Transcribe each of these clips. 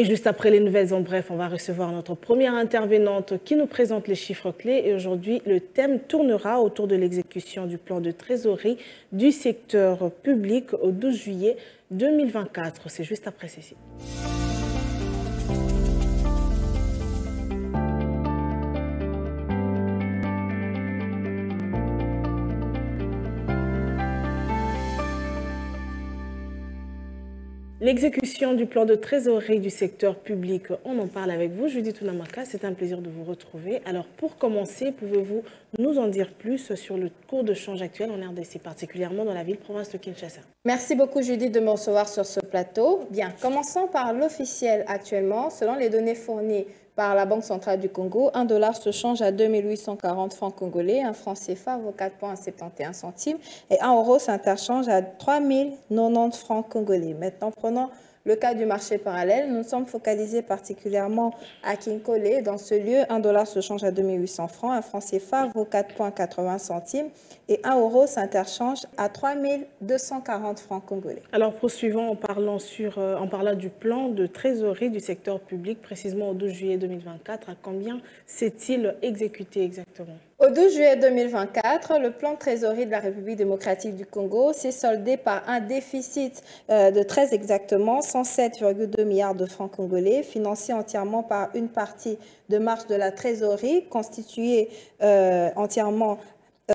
Et juste après les nouvelles en bref, on va recevoir notre première intervenante qui nous présente les chiffres clés. Et aujourd'hui, le thème tournera autour de l'exécution du plan de trésorerie du secteur public au 12 juillet 2024. C'est juste après ceci. L'exécution du plan de trésorerie du secteur public, on en parle avec vous. Judith Ounamaka, c'est un plaisir de vous retrouver. Alors pour commencer, pouvez-vous nous en dire plus sur le cours de change actuel en RDC, particulièrement dans la ville-province de Kinshasa? Merci beaucoup Judith de me recevoir sur ce plateau. Bien, commençons par l'officiel actuellement. Selon les données fournies par la Banque centrale du Congo, 1 dollar se change à 2840 francs congolais, un franc CFA vaut 4,71 centimes et 1 euro s'interchange à 3090 francs congolais. Maintenant, prenons le cas du marché parallèle. Nous sommes focalisés particulièrement à Kinkole. Dans ce lieu, 1 dollar se change à 2800 francs, un franc CFA vaut 4,80 centimes et 1 euro s'interchange à 3240 francs congolais. Alors poursuivons en parlant du plan de trésorerie du secteur public, précisément au 12 juillet 2024. À combien s'est-il exécuté exactement? Au 12 juillet 2024, le plan de trésorerie de la République démocratique du Congo s'est soldé par un déficit de très exactement 107,2 milliards de francs congolais, financé entièrement par une partie de marge de la trésorerie constituée entièrement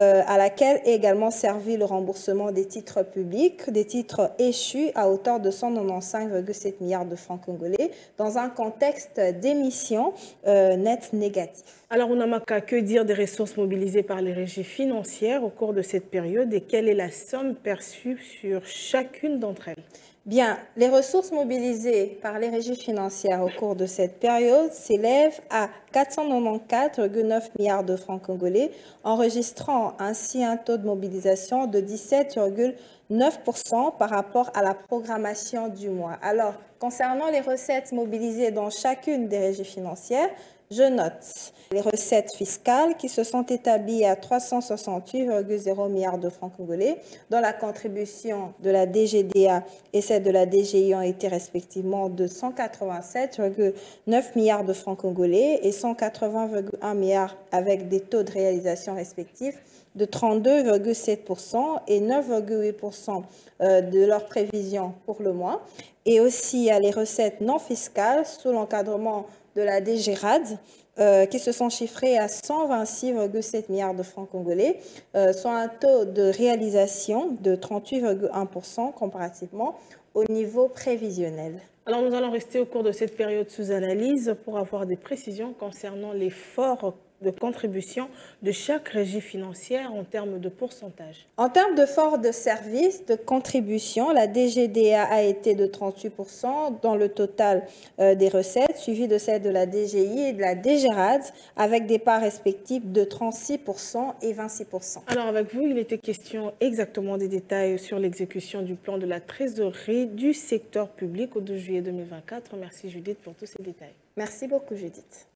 à laquelle est également servi le remboursement des titres publics, des titres échus à hauteur de 195,7 milliards de francs congolais dans un contexte d'émissions nettes négatives. Alors, Ounamaka, que dire des ressources mobilisées par les régies financières au cours de cette période et quelle est la somme perçue sur chacune d'entre elles? Bien, les ressources mobilisées par les régies financières au cours de cette période s'élèvent à 494,9 milliards de francs congolais, enregistrant ainsi un taux de mobilisation de 17,9% par rapport à la programmation du mois. Alors, concernant les recettes mobilisées dans chacune des régies financières, je note les recettes fiscales qui se sont établies à 368,0 milliards de francs congolais, dont la contribution de la DGDA et celle de la DGI ont été respectivement de 187,9 milliards de francs congolais et 180,1 milliards avec des taux de réalisation respectifs de 32,7% et 9,8% de leurs prévisions pour le mois. Et aussi à les recettes non fiscales sous l'encadrement de la DGRAD, qui se sont chiffrés à 126,7 milliards de francs congolais, soit un taux de réalisation de 38,1% comparativement au niveau prévisionnel. Alors nous allons rester au cours de cette période sous analyse pour avoir des précisions concernant l'effort de contribution de chaque régie financière en termes de pourcentage. En termes de fort de service de contribution, la DGDA a été de 38% dans le total des recettes, suivi de celle de la DGI et de la DGRAD, avec des parts respectives de 36% et 26%. Alors avec vous, il était question exactement des détails sur l'exécution du plan de la trésorerie du secteur public au 12 juillet 2024. Merci Judith pour tous ces détails. Merci beaucoup Judith.